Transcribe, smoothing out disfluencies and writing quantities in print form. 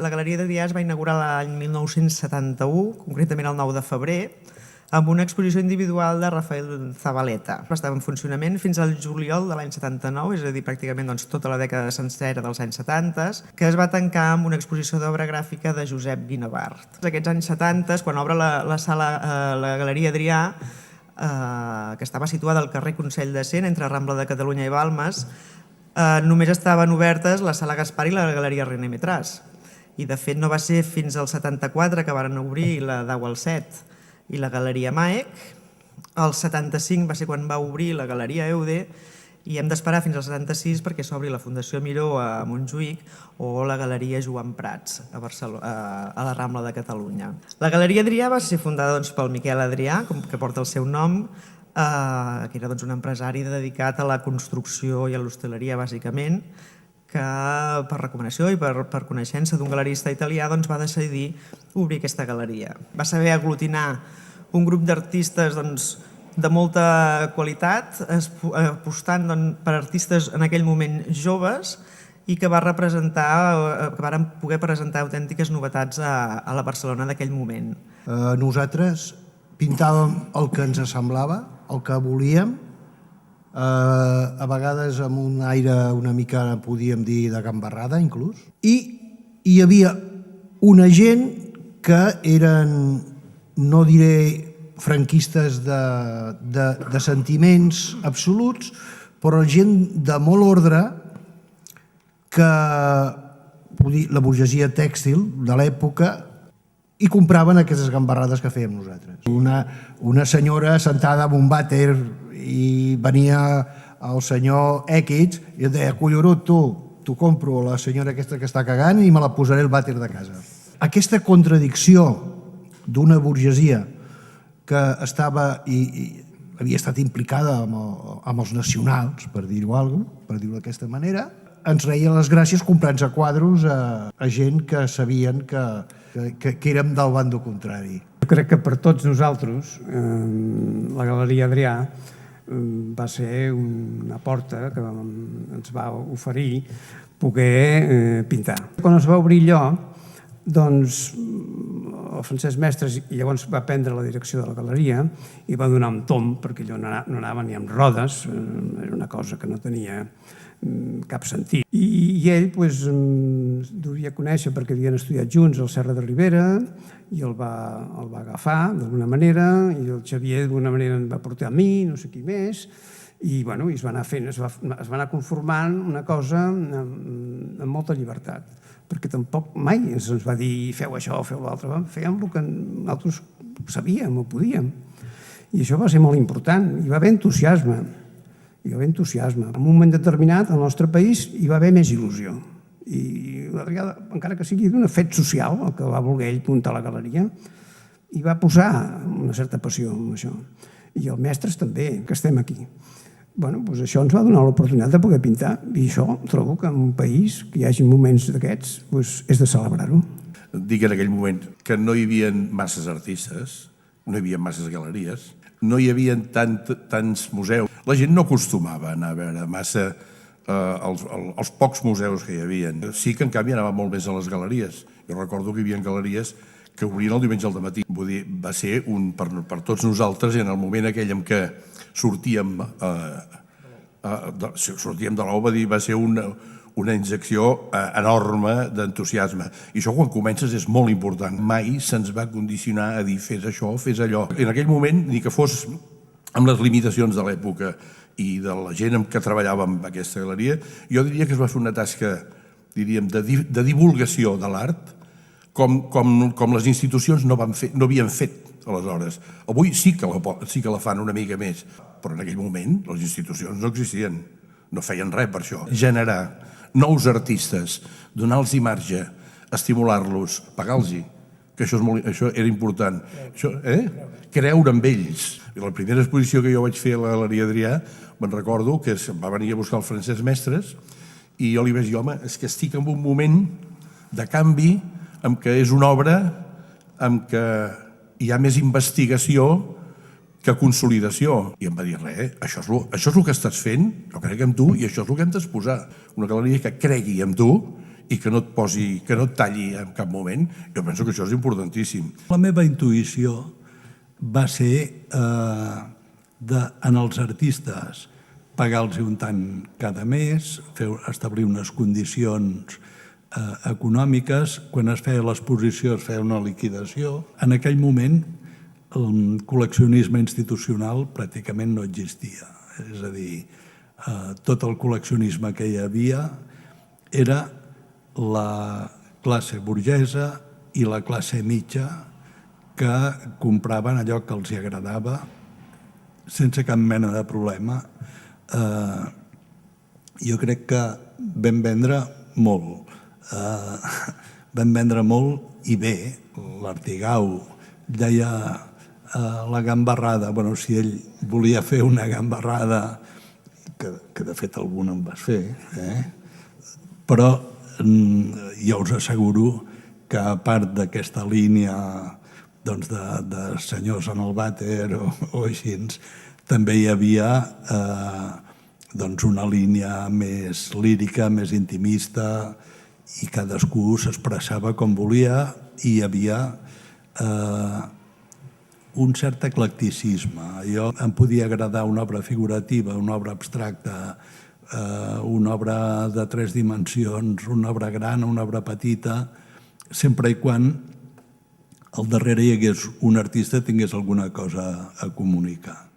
La Galeria Adrià es va inaugurar l'any 1971, concretament el 9 de febrer, amb una exposició individual de Rafael Zabaleta. Va estar en funcionament fins al juliol de l'any 79, és a dir, pràcticament tota la dècada sencera dels anys 70, que es va tancar amb una exposició d'obra gràfica de Josep Guinovart. Aquests anys 70, quan obre la Galeria Adrià, que estava situada al carrer Consell de Cent, entre Rambla de Catalunya i Balmes, només estaven obertes la Sala Gaspar i la Galeria René Metràs. I de fet no va ser fins al 74 que van obrir la Dau al Set i la Galeria Maec. El 75 va ser quan va obrir la Galeria Eude i hem d'esperar fins al 76 perquè s'obri la Fundació Miró a Montjuïc o la Galeria Joan Prats a la Rambla de Catalunya. La Galeria Adrià va ser fundada pel Miquel Adrià, que porta el seu nom, que era un empresari dedicat a la construcció i a l'hostaleria bàsicament, que per recomanació i per coneixença d'un galerista italià va decidir obrir aquesta galeria. Va saber aglutinar un grup d'artistes de molta qualitat, apostant per artistes en aquell moment joves i que varen poder presentar autèntiques novetats a la Barcelona d'aquell moment. Nosaltres pintàvem el que ens semblava, el que volíem, a vegades amb un aire una mica, podíem dir, de gambarrada inclús, i hi havia una gent que eren, no diré franquistes de sentiments absoluts, però gent de molt ordre, que la burgesia tèxtil de l'època i compraven aquestes gambarrades que fèiem nosaltres. Una senyora sentada en un vàter i venia el senyor X i et deia, collonut, t'ho compro la senyora aquesta que està cagant i me la posaré al vàter de casa. Aquesta contradicció d'una burgesia que estava i havia estat implicada amb els nacionals, per dir-ho d'aquesta manera, ens reia les gràcies comprant-se quadros a gent que sabien que érem del bando contrari. Jo crec que per tots nosaltres la Galeria Adrià va ser una porta que ens va oferir poder pintar. Quan es va obrir allò, doncs el Francesc Mestres llavors va prendre la direcció de la galeria i va donar un tomb, perquè allò no anava ni amb rodes, era una cosa que no tenia cap sentit. I ell devia conèixer perquè havien estudiat junts al Serra de Ribera i el va agafar d'alguna manera i el Xavier d'alguna manera em va portar a mi, no sé qui més, i es va anar fent, es va anar conformant una cosa amb molta llibertat, perquè tampoc mai ens va dir feu això, feu l'altre, fèiem el que nosaltres sabíem o podíem. I això va ser molt important, hi va haver entusiasme. En un moment determinat al nostre país hi va haver més il·lusió. I l'Adrià, encara que sigui d'un fet social, el que va voler ell muntar la galeria, hi va posar una certa passió en això. I els mestres també, que estem aquí. Això ens va donar l'oportunitat de poder pintar i això trobo que en un país que hi hagi moments d'aquests és de celebrar-ho. Dic en aquell moment que no hi havia masses artistes, no hi havia masses galeries, no hi havia tants museus. La gent no acostumava a anar a veure massa els pocs museus que hi havia. Sí que en canvi anava molt més a les galeries. Jo recordo que hi havia galeries que obrien el diumenge al dematí. Vull dir, va ser per tots nosaltres en el moment aquell en què sortíem de l'obra, va ser una injecció enorme d'entusiasme. I això quan comences és molt important. Mai se'ns va condicionar a dir fes això, fes allò. En aquell moment, ni que fos amb les limitacions de l'època i de la gent amb què treballava en aquesta galeria, jo diria que es va fer una tasca, diríem, de divulgació de l'art com les institucions no havien fet aleshores. Avui sí que la fan una mica més, però en aquell moment les institucions no existien, no feien res per això. Generar nous artistes, donar-los marge, estimular-los, pagar-los, que això era important. Creure en ells. La primera exposició que jo vaig fer a la Galeria Adrià, me'n recordo que va venir a buscar el Francesc Mestres i jo li vaig dir, home, és que estic en un moment de canvi en què és una obra en què hi ha més investigació que consolidació. I em va dir, això és el que estàs fent, jo crec en tu i això és el que hem d'exposar. Una galeria que cregui en tu i que no et talli en cap moment, jo penso que això és importantíssim. La meva intuïció va ser en els artistes pagar-los un tant cada mes, establir unes condicions econòmiques. Quan es feia l'exposició es feia una liquidació. En aquell moment el col·leccionisme institucional pràcticament no existia. És a dir, tot el col·leccionisme que hi havia era la classe burgesa i la classe mitja que compraven allò que els agradava sense cap mena de problema. Jo crec que vam vendre molt. Vam vendre molt i bé. L'Artigau deia la gambarrada. Bueno, si ell volia fer una gambarrada, que de fet alguna en vas fer, però jo us asseguro que a part d'aquesta línia de senyors en el vàter o així, també hi havia una línia més lírica, més intimista, i cadascú s'expressava com volia i hi havia un cert eclecticisme. Jo em podia agradar una obra figurativa, una obra abstracta, una obra de 3 dimensions, una obra gran, una obra petita, sempre i quan al darrere hi hagués un artista que tingués alguna cosa a comunicar.